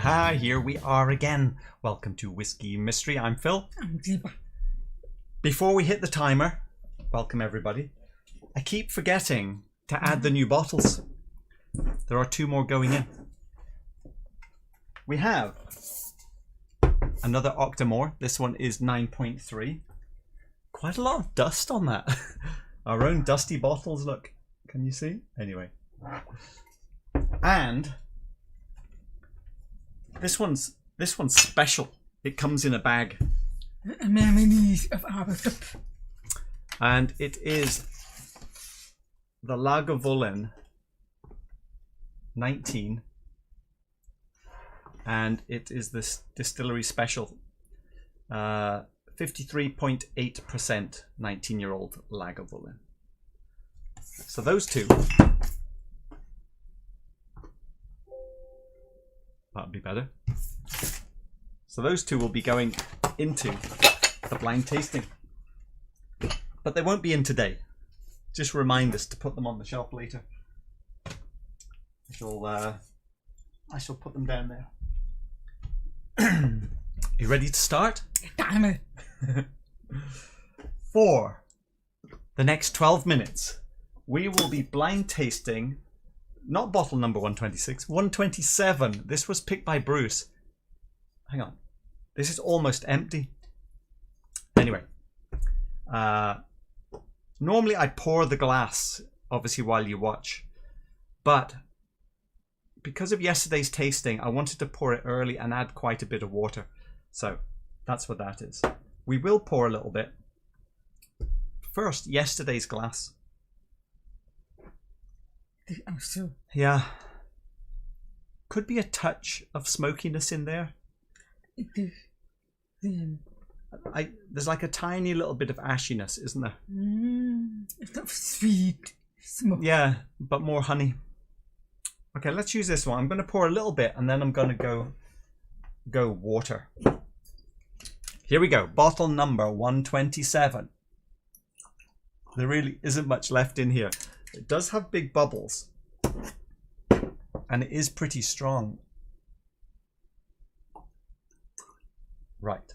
Aha, here we are again. Welcome to Whiskey Mystery. I'm Phil. I'm Ziba. Before we hit the timer, welcome everybody. I keep forgetting to add the new bottles. There are 2 more going in. We have another Octomore. This one is 9.3. Quite a lot of dust on that. Our own dusty bottles, look. Can you see? Anyway. And this one's special. It comes in a bag. And it is the Lagavulin 19. And it is this distillery special. 53.8% 19-year-old Lagavulin. So those 2. That'd be better. So those 2 will be going into the blind tasting. But they won't be in today. Just remind us to put them on the shelf later. I shall put them down there. You ready to start? Damn. For the next 12 minutes, we will be blind tasting, not bottle number 126, 127. This was picked by Bruce. Hang on. This is almost empty. Anyway. Normally I pour the glass, obviously, while you watch. But because of yesterday's tasting, I wanted to pour it early and add quite a bit of water. So that's what that is. We will pour a little bit. First, yesterday's glass. Yeah. Could be a touch of smokiness in there. There's like a tiny little bit of ashiness, isn't there? It's sweet smoke. Yeah, but more honey. Okay, let's use this one. I'm going to pour a little bit and then I'm going to go water. Here we go. Bottle number 127. There really isn't much left in here. It does have big bubbles. And it is pretty strong. Right.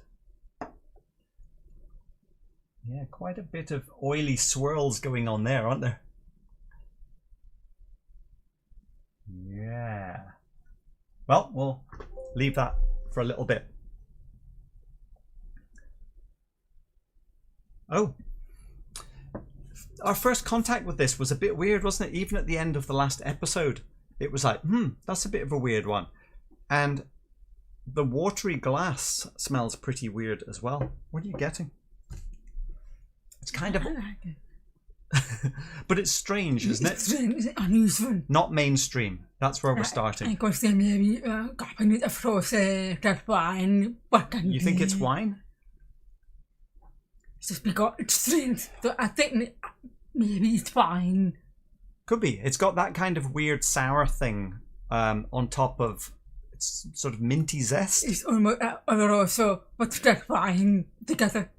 Yeah, quite a bit of oily swirls going on there, aren't there? Yeah. Well, we'll leave that for a little bit. Oh. Our first contact with this was a bit weird, wasn't it? Even at the end of the last episode, it was like, that's a bit of a weird one. And the watery glass smells pretty weird as well. What are you getting? It's kind of... But it's strange, isn't it? It's strange, it's unusual. Not mainstream. That's where we're starting. You think it's wine? It's just because it's strange. So I think maybe it's fine. Could be. It's got that kind of weird sour thing on top of... It's sort of minty zest. It's almost also, but that's fine together.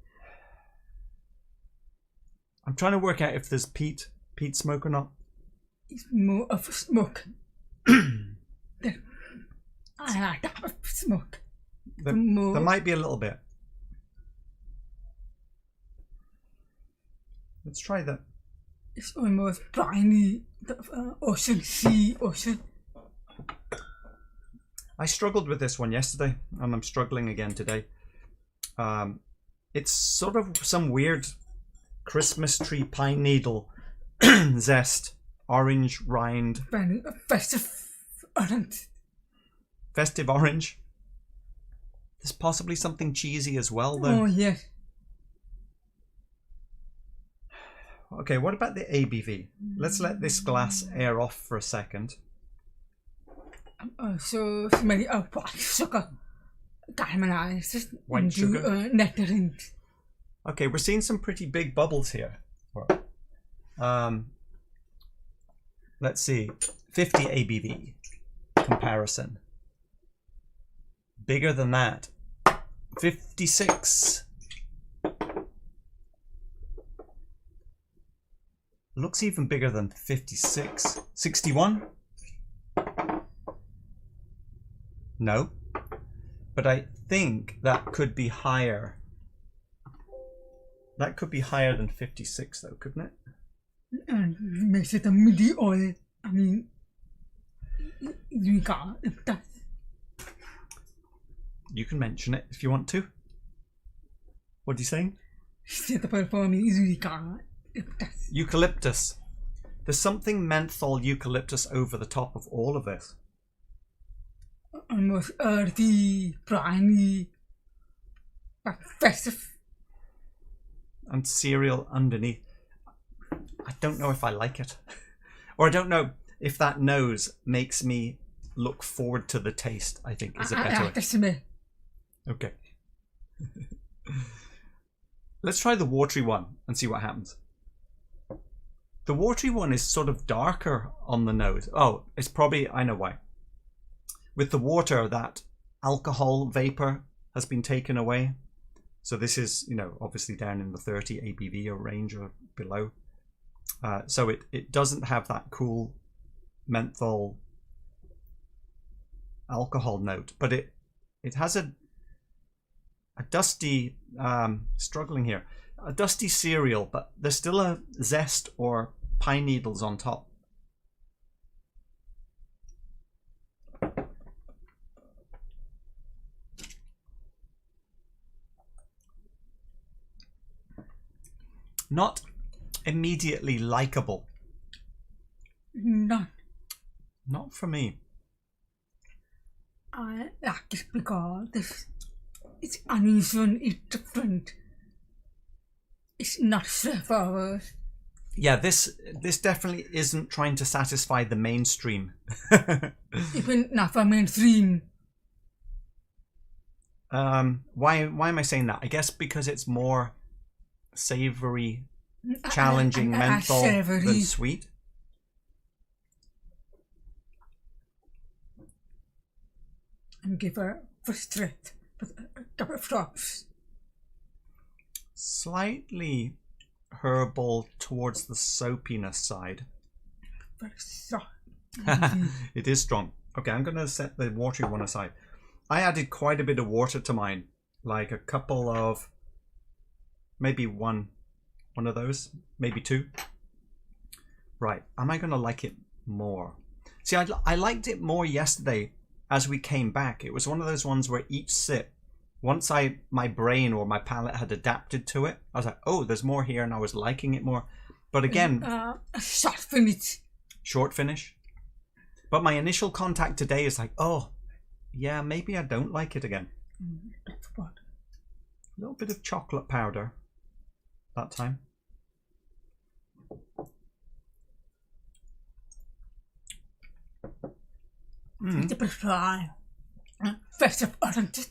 I'm trying to work out if there's peat smoke or not. It's more of a smoke. I like that smoke. There might be a little bit. Let's try that. It's almost briny, sea ocean. I struggled with this one yesterday, and I'm struggling again today. It's sort of some weird Christmas tree pine needle zest, orange rind. Festive orange. Festive orange. There's possibly something cheesy as well, though. Oh, yes. Yeah. Okay, what about the ABV? Let's let this glass air off for a second. So smelly white sugar. Caramelized. White sugar? Nectarines. Okay, we're seeing some pretty big bubbles here. Let's see. 50 ABV comparison. Bigger than that. 56. Looks even bigger than 56. 61? No. But I think that could be higher. That could be higher than 56 though, couldn't it? And makes it a midi oil. I mean, you can't. If that's You can mention it if you want to. What are you saying? suitable for me, you can't. If that's Eucalyptus. There's something menthol eucalyptus over the top of all of this. almost earthy, briny, but festive. And cereal underneath. I don't know if I like it. Or I don't know if that nose makes me look forward to the taste, I think is a better way. That's me. Okay. Let's try the watery one and see what happens. The watery one is sort of darker on the nose. Oh, it's probably, I know why. With the water, that alcohol vapor has been taken away. So this is, you know, obviously down in the 30 ABV or range or below. So it doesn't have that cool menthol alcohol note, but it has a dusty, struggling here, a dusty cereal, but there's still a zest or pine needles on top. Not immediately likable. Not. Not for me. I like it because it's unusual, it's different. It's not straightforward. Yeah, this definitely isn't trying to satisfy the mainstream. Even not for mainstream. Why am I saying that? I guess because it's more savory, challenging menthol than sweet. And give her frustrate with a couple of drops. Slightly herbal towards the soapiness side. Very soft. It is strong. Okay, I'm going to set the watery one aside. I added quite a bit of water to mine, like a couple of, maybe one of those, maybe two. Right, am I going to like it more? See, I liked it more yesterday as we came back. It was one of those ones where each sip, once my brain or my palate had adapted to it, I was like, oh, there's more here, and I was liking it more. But again, A short finish. Short finish. But my initial contact today is like, oh, yeah, maybe I don't like it again. That's what. A little bit of chocolate powder that time. It's a bit dry. Festive orange.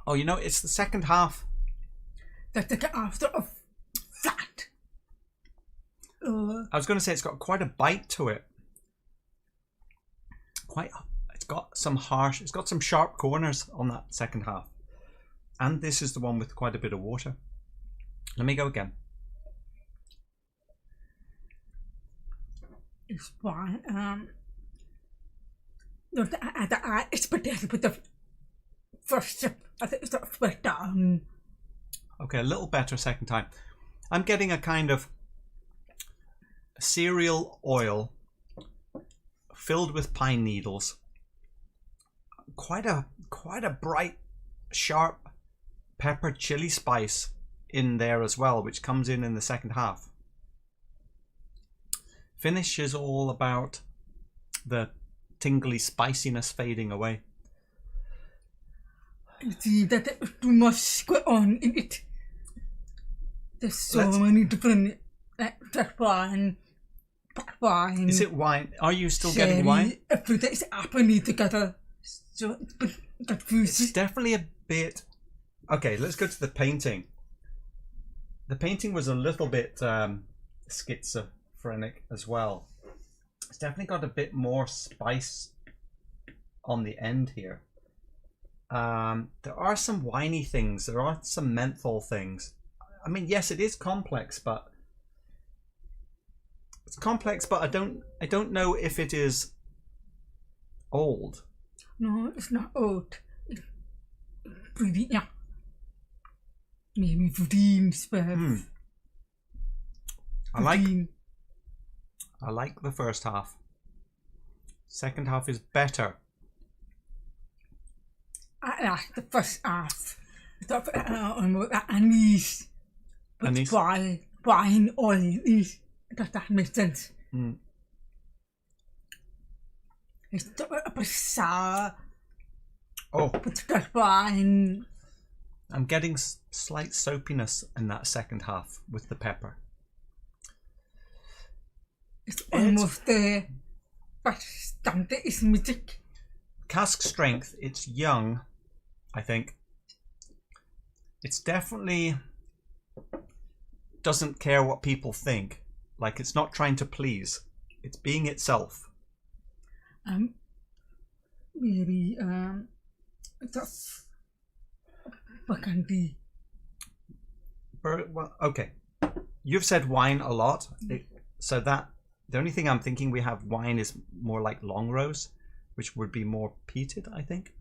Oh, you know, it's the second half. That's the after of flat. I was going to say it's got quite a bite to it. It's got some sharp corners on that second half. And this is the one with quite a bit of water. Let me go again. It's fine. It's potato with the first sip. I think it's not wet down. Okay, a little better second time. I'm getting a kind of cereal oil filled with pine needles. Quite a bright, sharp pepper chili spice in there as well, which comes in the second half. Finish is all about the tingly spiciness fading away. You see that there's too much going on in it. There's so many different that wine. Is it wine? Are you still sherry, getting wine? Everything is happening together. So it's been confused. It's definitely a bit. Okay, let's go to the painting. The painting was a little bit schizophrenic as well. It's definitely got a bit more spice on the end here. There are some winey things. There are some menthol things. I mean, yes, it is complex, but it's complex. But I don't know if it is old. No, it's not old. pretty, yeah. Maybe 15 spare. I like the first half. Second half is better. I like the first half. Anise. Anise? Wine oil is. Does that make sense? It's a bit sour. Oh, But that's wine. I'm getting slight soapiness in that second half with the pepper. It's almost there. But Stante is mythic. Cask strength, it's young, I think. It's definitely doesn't care what people think. Like, it's not trying to please. It's being itself. Maybe that's Burgundy. Well, okay. You've said wine a lot, so that the only thing I'm thinking we have wine is more like long rows, which would be more peated, I think.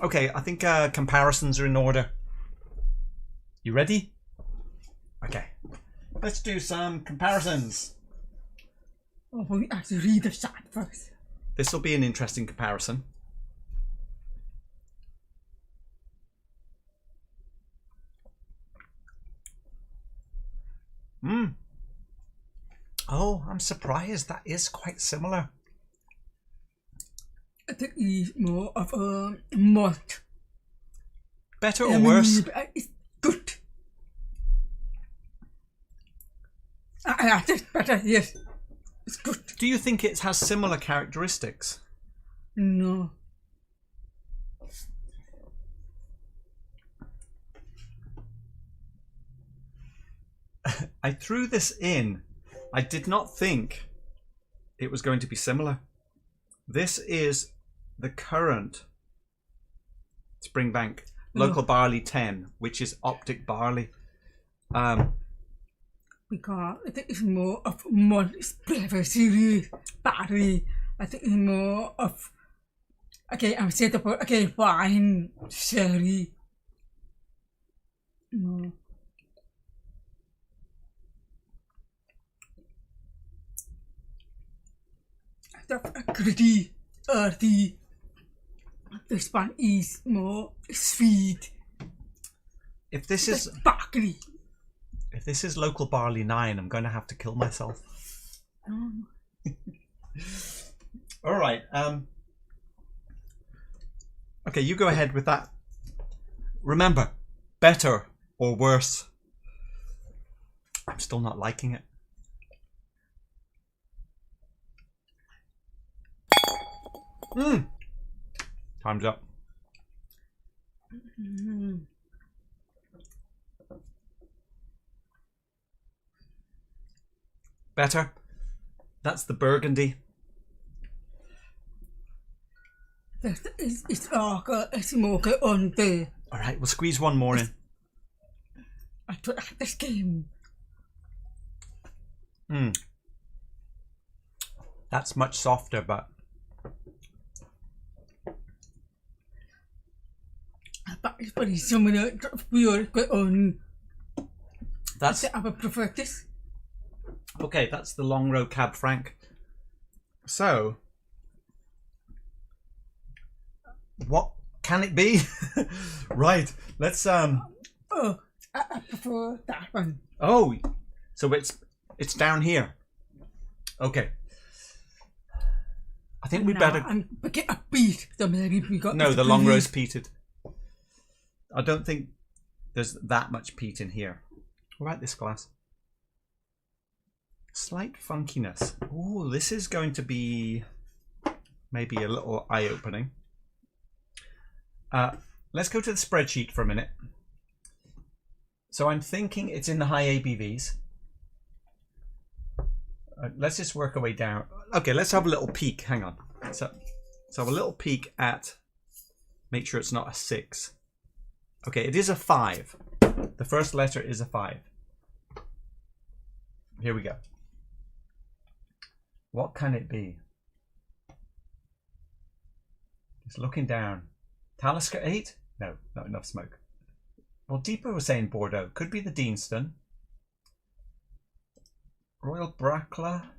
Okay, I think comparisons are in order. You ready? Okay, let's do some comparisons. Oh, we have to read the chat first. This will be an interesting comparison. Oh, I'm surprised. That is quite similar. I think he's more of a malt. Better or worse? It's good. I think better, yes. It's good. Do you think it has similar characteristics? No. I threw this in. I did not think it was going to be similar. This is the current Springbank Local Barley 10, which is Optic Barley. Because I think it's more of malt flavor series, Barley. I think it's more of, okay, I'm set up, okay, wine, sherry. No. Gritty, earthy. This one is more sweet. If this is sparkly. If this is Local Barley 9, I'm going to have to kill myself. All right. Okay, you go ahead with that. Remember, better or worse. I'm still not liking it. Time's up. Better. That's the Burgundy. It's like a smoker on there. All right, we'll squeeze one more in. I put this game. That's much softer, but it's pretty similar. On. That's. I would prefer this. Okay, that's the Long Row Cab Franc. So, what can it be? Right, let's Oh, I prefer that one. Oh, so it's down here. Okay. I think we better. And get a beat. We got No, the Long Row's peated. I don't think there's that much peat in here. What about this glass? Slight funkiness. Oh, this is going to be maybe a little eye-opening. Let's go to the spreadsheet for a minute. So I'm thinking it's in the high ABVs. Let's just work our way down. Okay, let's have a little peek. Hang on. So have a little peek at. Make sure it's not a 6. Okay, it is a 5. The first letter is a 5. Here we go. What can it be? Just looking down. Talisker 8? No, not enough smoke. Well, Deepa was saying Bordeaux. Could be the Deanston. Royal Bracla.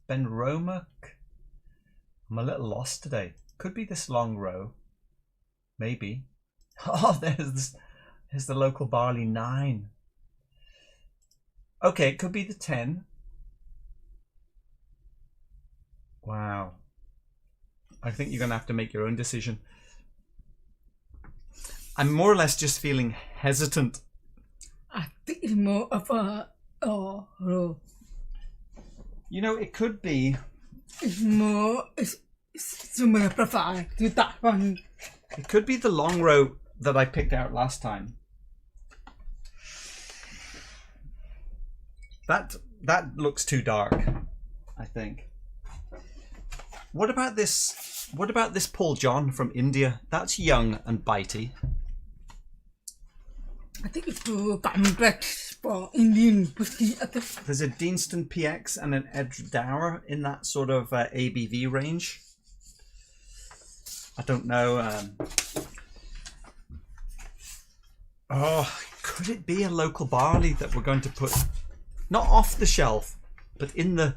Ben Romac. I'm a little lost today. Could be this long row. Maybe. Oh, there's the local Barley 9. Okay, it could be the 10. Wow. I think you're going to have to make your own decision. I'm more or less just feeling hesitant. I think it's more of a row. You know, it could be. It's more. It's similar profile to that one. It could be the long row that I picked out last time. That looks too dark, I think. What about this? What about this Paul John from India? That's young and bitey. I think it's complex for Indian whiskey. There's a Deanston PX and an Edge Dower in that sort of ABV range. I don't know. Oh, could it be a local barley that we're going to put not off the shelf, but in the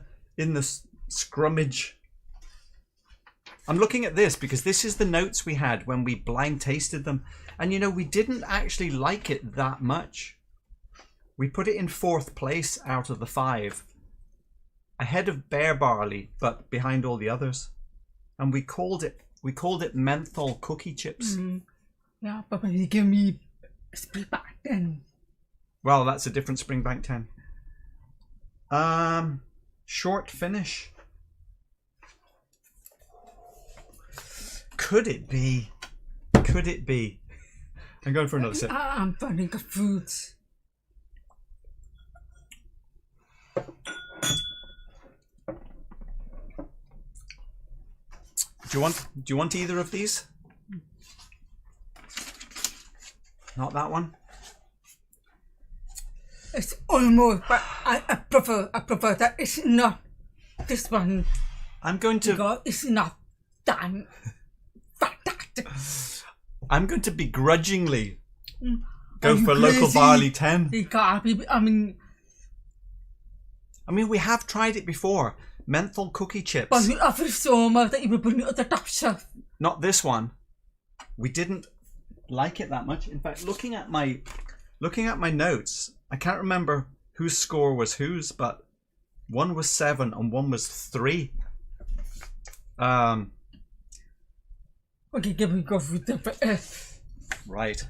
scrummage? I'm looking at this because this is the notes we had when we blind tasted them. And you know, we didn't actually like it that much. We put it in 4th place out of the 5. Ahead of Bear Barley, but behind all the others. And we called it menthol cookie chips. Yeah, but when you give me Springbank 10. Well, that's a different Springbank 10. Short finish. Could it be? Could it be? I'm going for another sip. I'm finding the fruits. Do you want either of these? Not that one. It's almost, but I prefer that it's not this one. I'm going to. Because it's not done. Fantastic. I'm going to begrudgingly go for local barley 10. I mean, we have tried it before. Menthol cookie chips. But you offer so much that you will put it at the top shelf. Not this one. We didn't like it that much. In fact, looking at my notes, I can't remember whose score was whose, but one was 7 and one was 3. Okay, give me go with the F. Right.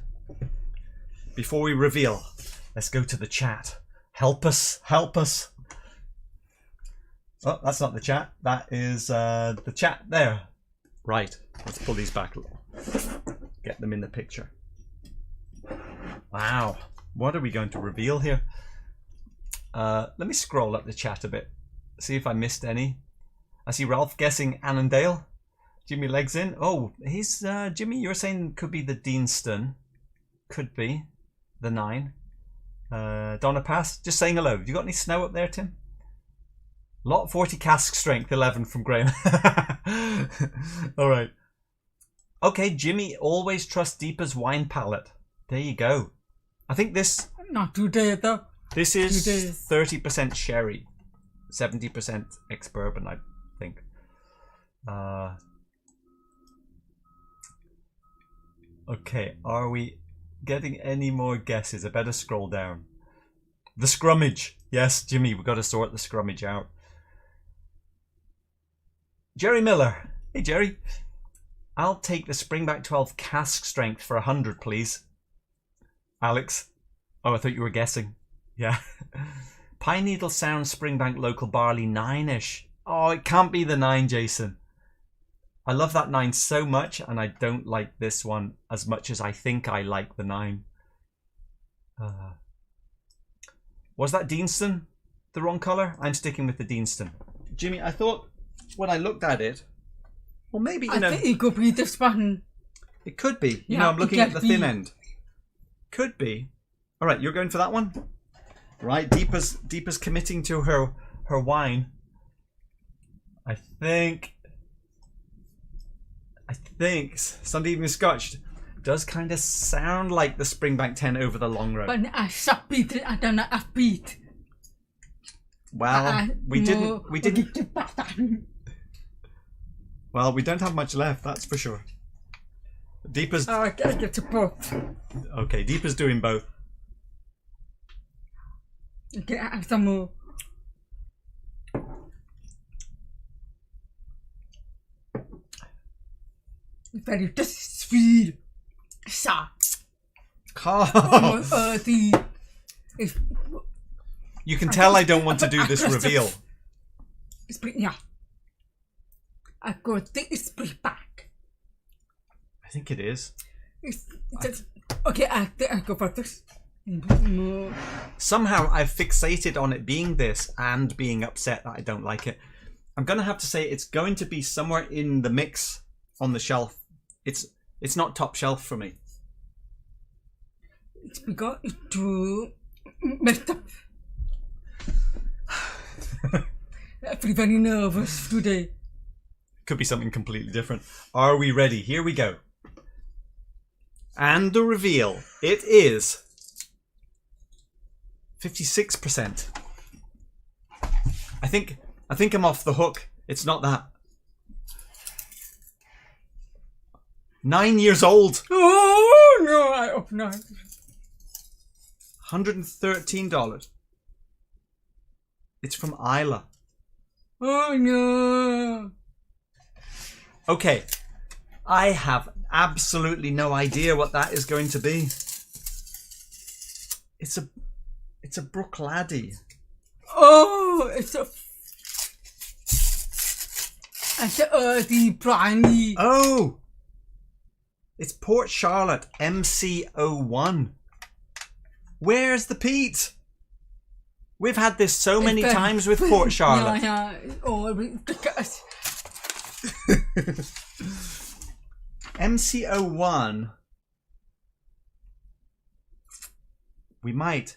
Before we reveal, let's go to the chat. Help us, help us. Oh, that's not the chat. That is the chat there. Right. Let's pull these back. Get them in the picture. Wow. What are we going to reveal here? Let me scroll up the chat a bit. See if I missed any. I see Ralph guessing Annandale. Jimmy legs in. Oh, he's Jimmy. You're saying could be the Deanston. Could be the 9. Donna Pass. Just saying hello. You got any snow up there, Tim? Lot 40 cask strength 11 from Graham. All right. Okay, Jimmy always trusts Deepa's wine palette. There you go. I think this. Not today though. This is 30% sherry, 70% ex-bourbon, I think. Okay, are we getting any more guesses? I better scroll down. The scrummage. Yes, Jimmy, we've got to sort the scrummage out. Jerry Miller. Hey, Jerry. I'll take the Springbank 12 cask strength for 100, please. Alex. Oh, I thought you were guessing. Yeah. Pine Needle Sound Springbank Local Barley 9-ish. Oh, it can't be the 9, Jason. I love that 9 so much, and I don't like this one as much as I think I like the 9. Was that Deanston the wrong colour? I'm sticking with the Deanston. Jimmy, I thought when I looked at it, well, maybe, you know... I think it could be this one. It could be. You Yeah, know, I'm looking at the it thin can end. Could be. All right, you're going for that one? Right, Deepa's committing to her wine. I think Sunday Evening Scotch. does kind of sound like the Springbank 10 over the long run. But I subbeat it. I don't know beat. Well, we didn't. Well, we don't have much left, that's for sure. Deepa's. Oh, I get to both. Okay, Deepa's doing both. Okay, I have some more. Very just sweet. Sa. You can tell I don't want to do this reveal. Yeah. I got this back. I think it is. Okay, I go for this. Somehow I've fixated on it being this and being upset that I don't like it. I'm going to have to say it's going to be somewhere in the mix on the shelf. It's not top shelf for me. It's because it's too messed up. I feel very nervous today. Could be something completely different. Are we ready? Here we go. And the reveal. It is 56%. I think I'm off the hook. It's not that. 9 years old. Oh no! I hope not. $113. It's from Isla. Oh no! Okay, I have absolutely no idea what that is going to be. It's a Bruichladdich. Oh, it's a earthy briny. Oh, it's Port Charlotte MC01. Where's the peat? We've had this so many times with Port Charlotte. Yeah. Oh, ridiculous. MC01. We might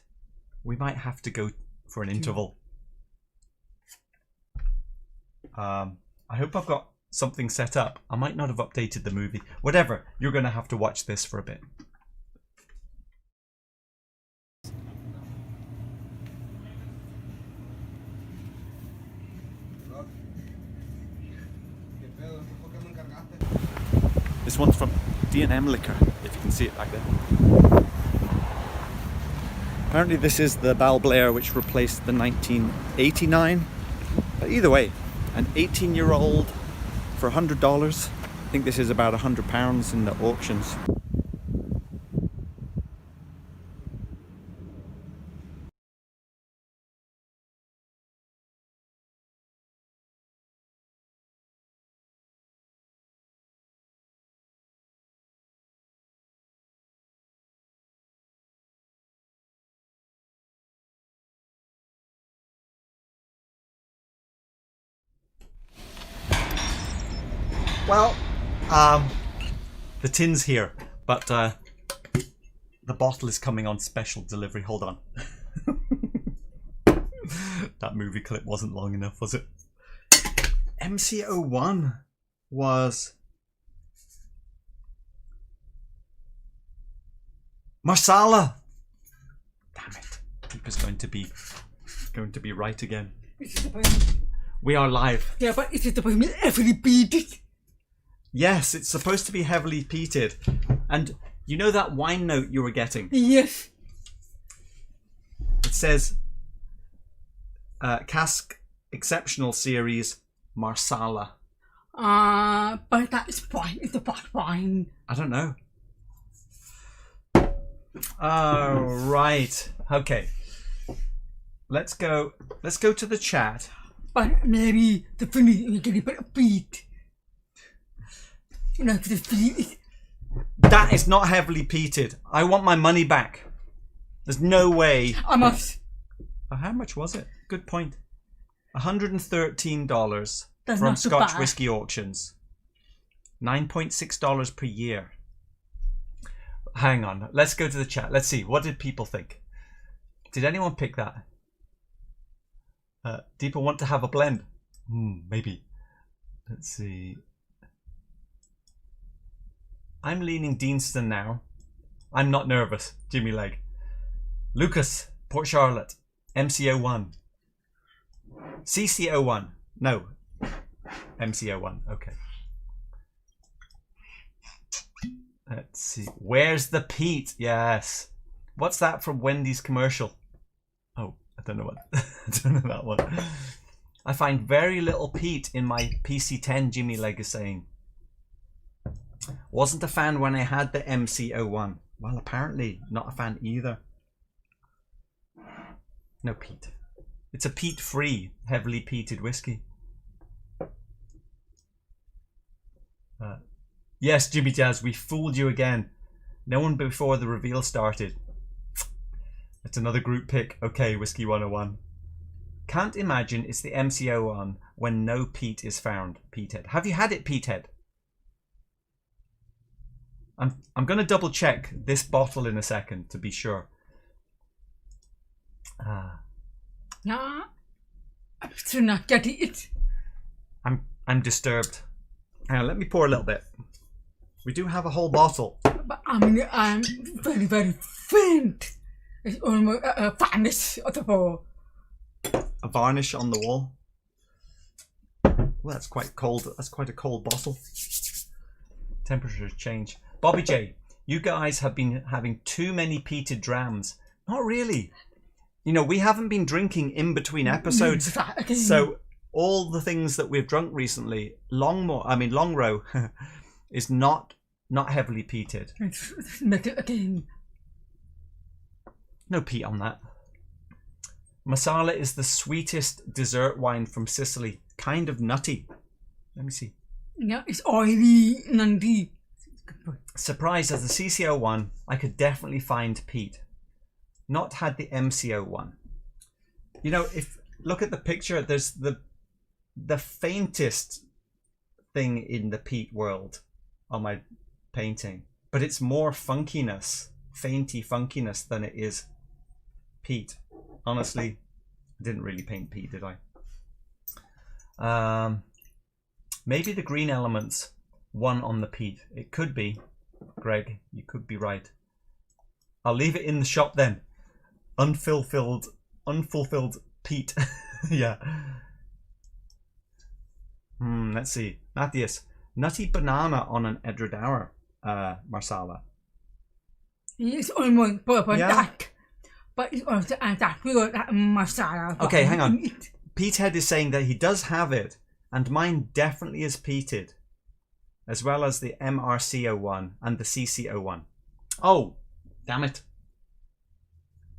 have to go for an interval. I hope I've got something set up. I might not have updated the movie. Whatever, you're going to have to watch this for a bit. This one's from D&M Liquor, if you can see it back there. Apparently this is the Bal Blair which replaced the 1989. But either way, an 18-year-old for $100. I think this is about £100 in the auctions. Well, the tin's here, but the bottle is coming on special delivery. Hold on. That movie clip wasn't long enough, was it? MC01 was Marsala. Damn it! It was going to be right again. We are live. Yeah, but is it the point heavily peated? Yes, it's supposed to be heavily peated. And you know that wine note you were getting? Yes. It says Cask Exceptional Series Marsala. But that's fine. It's a bad wine. I don't know. Oh, right. Okay. Let's go to the chat. But maybe the finish is getting a bit of peat. You know, the peat. That is not heavily peated. I want my money back. There's no way. I must. How much was it? Good point. $113 That's from not too Scotch bad. Whisky Auctions. $9.6 per year. Hang on. Let's go to the chat. Let's see. What did people think? Did anyone pick that? People want to have a blend. Maybe. Let's see. I'm leaning Deanston now. I'm not nervous. Jimmy Leg. Lucas, Port Charlotte, MCO1. CCO1. No. MCO1. Okay. Let's see. Where's the peat? Yes. What's that from Wendy's commercial? Oh, I don't know what. I don't know that one. I find very little peat in my PC10, Jimmy Leg is saying. Wasn't a fan when I had the MCO1. Well, apparently not a fan either. No peat. It's a peat-free, heavily peated whiskey. Yes, Jimmy Jazz, we fooled you again. No one before the reveal started. It's another group pick. Okay, Whiskey 101. Can't imagine it's the MCO1 when no peat is found. Peated. Have you had it, Peated? I'm going to double check this bottle in a second to be sure. Yeah, I'm still not getting it. I'm disturbed. Hang on, let me pour a little bit. We do have a whole bottle. But I'm very, very faint. It's almost a varnish of the ball. A varnish on the wall. Well, that's quite cold. That's quite a cold bottle. Temperatures change. Bobby J, you guys have been having too many peated drams. Not really. You know, we haven't been drinking in between episodes. So all the things that we've drunk recently, Longrow, is not heavily peated. No peat on that. Masala is the sweetest dessert wine from Sicily. Kind of nutty. Let me see. Yeah, it's oily, nutty. Surprised as the CCO1, I could definitely find peat. Not had the MCO1. You know, if look at the picture, there's the faintest thing in the peat world on my painting, but it's more funkiness, fainty funkiness than it is peat. Honestly, I didn't really paint peat, did I? Maybe the green elements won on the peat. It could be, Greg. You could be right. I'll leave it in the shop then. Unfulfilled peat. Yeah. Let's see. Matthias. Nutty banana on an Edredauer, Marsala. It's almost purple Yeah. dark. But it's also that pure that Marsala. Okay, hang on. Peathead is saying that he does have it, and mine definitely is peated, as well as the MRCO1 and the CCO1. Oh, damn it.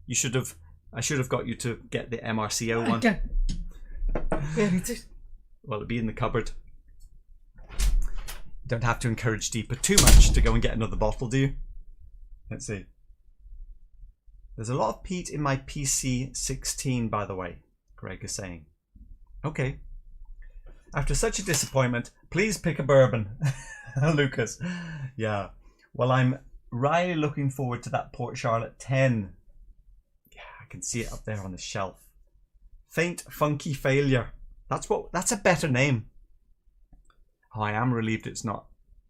I should have got you to get the MRCO1. Okay. Where is it? Well, it'll be in the cupboard. Don't have to encourage Deeper too much to go and get another bottle, do you? Let's see. There's a lot of peat in my PC16, by the way, Greg is saying. Okay. After such a disappointment, please pick a bourbon. Lucas. Yeah. Well, I'm really looking forward to that Port Charlotte 10. Yeah, I can see it up there on the shelf. Faint Funky Failure. That's a better name. Oh, I am relieved it's not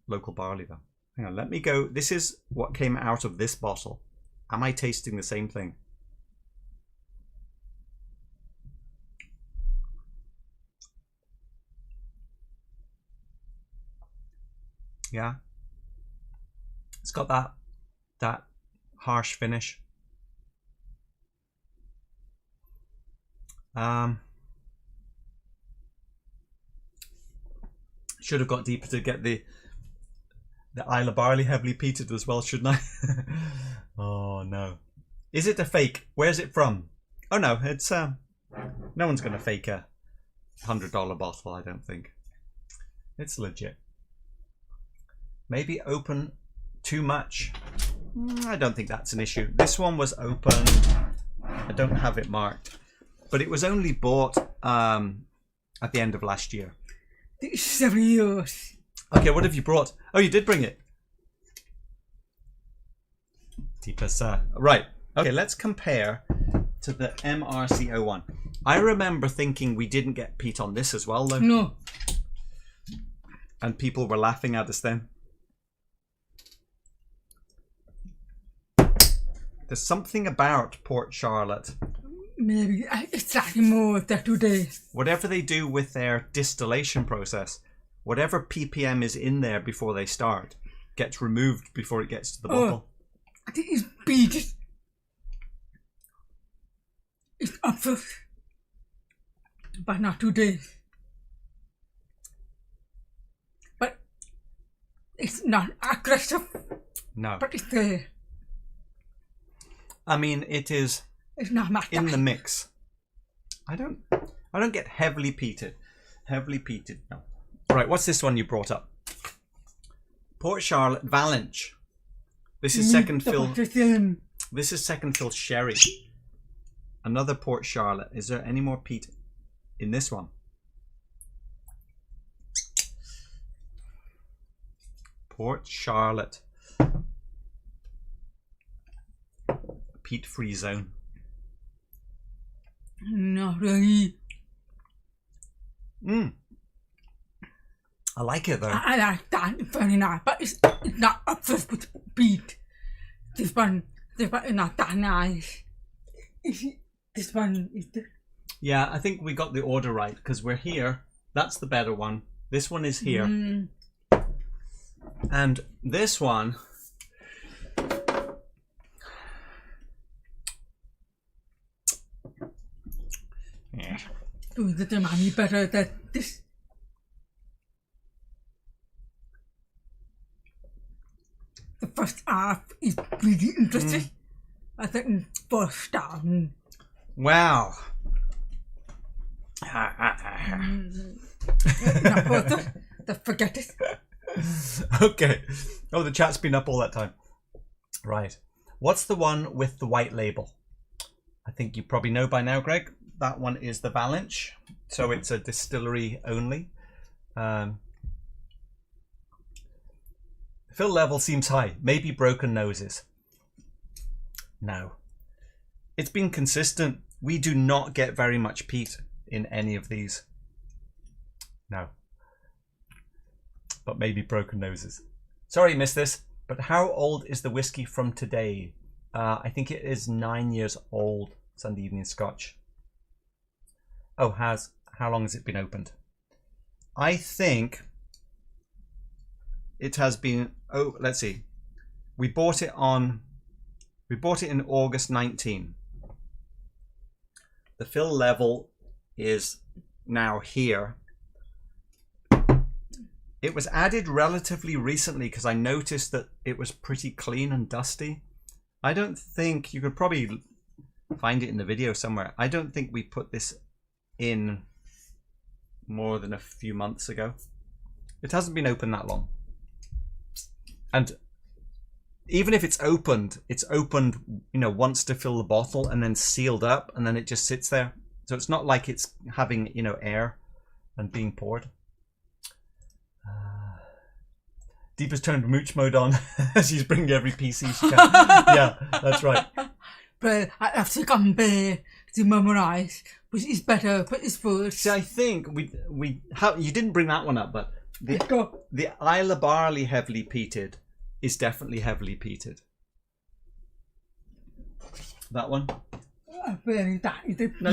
local barley though. Hang on, let me go. This is what came out of this bottle. Am I tasting the same thing? Yeah. It's got that harsh finish. Should have got Deeper to get the Isla Barley heavily peated as well, shouldn't I? Oh no. Is it a fake? Where's it from? Oh no, it's no one's gonna fake a $100 bottle, I don't think. It's legit. Maybe open too much. I don't think that's an issue. This one was open. I don't have it marked, but it was only bought at the end of last year. 7 years. Okay, what have you brought? Oh, you did bring it. Deepest, right. Okay, let's compare to the MRCO1. I remember thinking we didn't get peat on this as well, though. No. And people were laughing at us then. There's something about Port Charlotte. Maybe it's slightly more than today. Whatever they do with their distillation process, whatever ppm is in there before they start, gets removed before it gets to the bottle. I think it's peated. It's upset. But not today. But it's not aggressive. No. But it's there. I mean, it is It's not much. in the mix. I don't get heavily peated. Heavily peated, no. Right, what's this one you brought up? Port Charlotte Valanche. This is second fill. This is second fill sherry. Another Port Charlotte. Is there any more peat in this one? Port Charlotte. Peat-free zone. Not really. I like it though. I like that. It's very nice. But it's not obsessed with peat. This one is not that nice. This one is the... Yeah, I think we got the order right because we're here. That's the better one. This one is here. And this one... Yeah. Do the money better than this. The first half is really interesting. I think first down. Wow. Forget it. Okay. Oh, the chat's been up all that time. Right. What's the one with the white label? I think you probably know by now, Greg. That one is the Valanche. So it's a distillery only. Fill level seems high. Maybe broken noses. No. It's been consistent. We do not get very much peat in any of these. No. But maybe broken noses. Sorry, missed this. But how old is the whiskey from today? I think it is 9 years old. Sunday evening Scotch. Oh, how long has it been opened? I think it has been, oh, let's see. We bought it in August 19. The fill level is now here. It was added relatively recently because I noticed that it was pretty clean and dusty. I don't think, you could probably find it in the video somewhere. I don't think we put this in more than a few months ago. It hasn't been open that long. And even if it's opened, you know, once to fill the bottle and then sealed up and then it just sits there. So it's not like it's having, you know, air and being poured. Deep has turned mooch mode on. She's bringing every PC she can. Yeah, that's right. But I have to compare to memorize, which is better, but it's worse. See, I think you didn't bring that one up, but the Isla Barley heavily peated is definitely heavily peated. That one? No,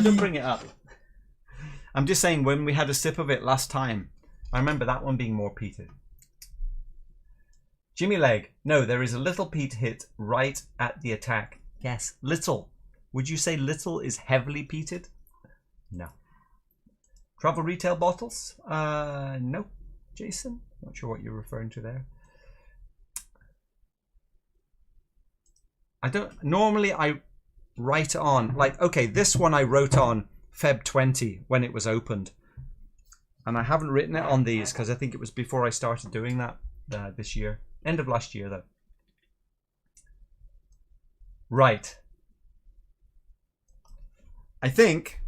don't bring it up. I'm just saying, when we had a sip of it last time, I remember that one being more peated. Jimmy Leg. No, there is a little peat hit right at the attack. Yes, little. Would you say little is heavily peated? No. Travel retail bottles? No. Jason? Not sure what you're referring to there. Normally I write on, like, okay, this one I wrote on Feb 20 when it was opened. And I haven't written it on these because I think it was before I started doing that this year. End of last year, though. Right. I think,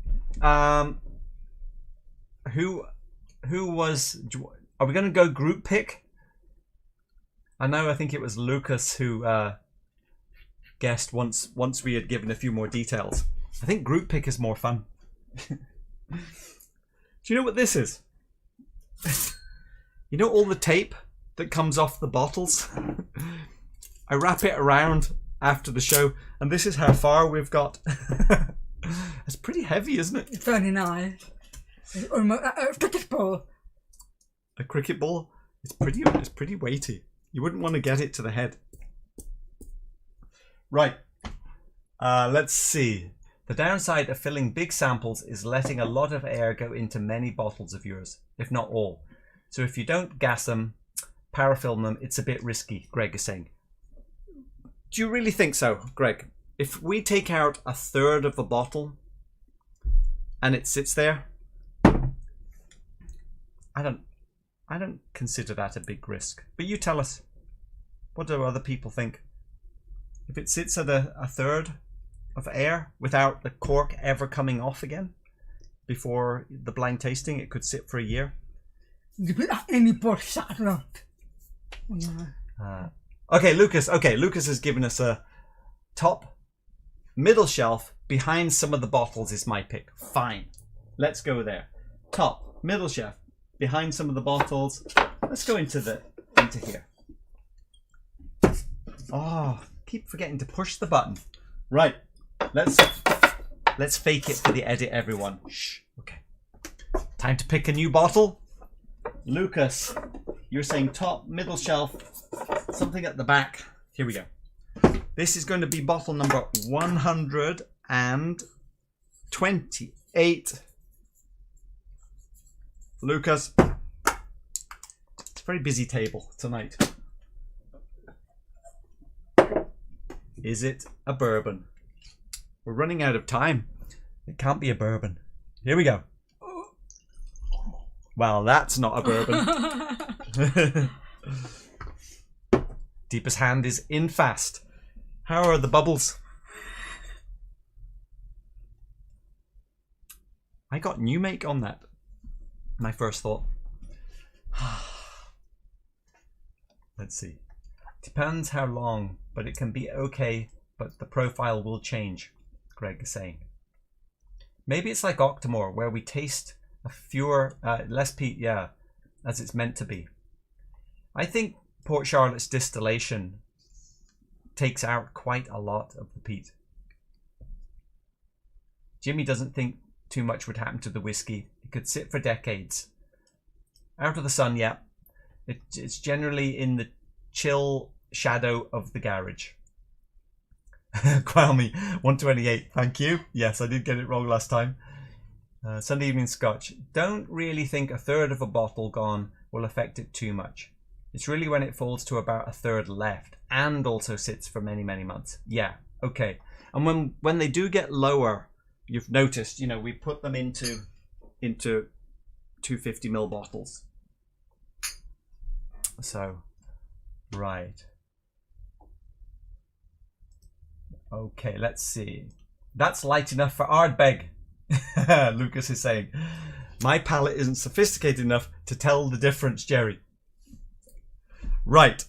who was, are we going to go group pick? I think it was Lucas who guessed once we had given a few more details. I think group pick is more fun. Do you know what this is? You know all the tape that comes off the bottles? I wrap it around after the show, and this is how far we've got. It's pretty heavy, isn't it? It's very nice. It's almost a cricket ball. A cricket ball? It's pretty weighty. You wouldn't want to get it to the head. Right. Let's see. The downside of filling big samples is letting a lot of air go into many bottles of yours, if not all. So if you don't gas them, parafilm them, it's a bit risky, Greg is saying. Do you really think so, Greg? If we take out a third of the bottle and it sits there, I don't consider that a big risk. But you tell us. What do other people think? If it sits at a third of air without the cork ever coming off again before the blind tasting, it could sit for a year. Okay, Lucas. Okay, Lucas has given us a top, middle shelf, behind some of the bottles is my pick. Fine. Let's go there. Top, middle shelf, behind some of the bottles. Let's go into here. Oh, keep forgetting to push the button. Right. Let's fake it for the edit, everyone. Shh. Okay. Time to pick a new bottle. Lucas, you're saying top, middle shelf, something at the back. Here we go. This is going to be bottle number 128. Lucas, it's a very busy table tonight. Is it a bourbon? We're running out of time. It can't be a bourbon. Here we go. Well, that's not a bourbon. Deepest hand is in fast. How are the bubbles? I got new make on that. My first thought. Let's see. Depends how long, but it can be okay, but the profile will change, Greg is saying. Maybe it's like Octomore, where we taste a less peat, yeah, as it's meant to be. I think Port Charlotte's distillation takes out quite a lot of the peat. Jimmy doesn't think too much would happen to the whiskey. It could sit for decades. Out of the sun, yeah. It's generally in the chill shadow of the garage. Kwame, 128, thank you. Yes, I did get it wrong last time. Sunday evening scotch. Don't really think a third of a bottle gone will affect it too much. It's really when it falls to about a third left and also sits for many, many months. Yeah, okay. And when they do get lower, you've noticed, we put them into 250ml bottles. So, right. Okay, let's see. That's light enough for Ardbeg. Lucas is saying, my palate isn't sophisticated enough to tell the difference, Jerry. Right.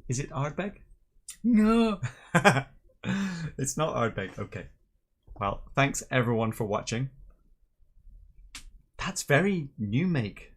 Is it Ardbeg? No. It's not Ardbeg. Okay. Well, thanks everyone for watching. That's very new make.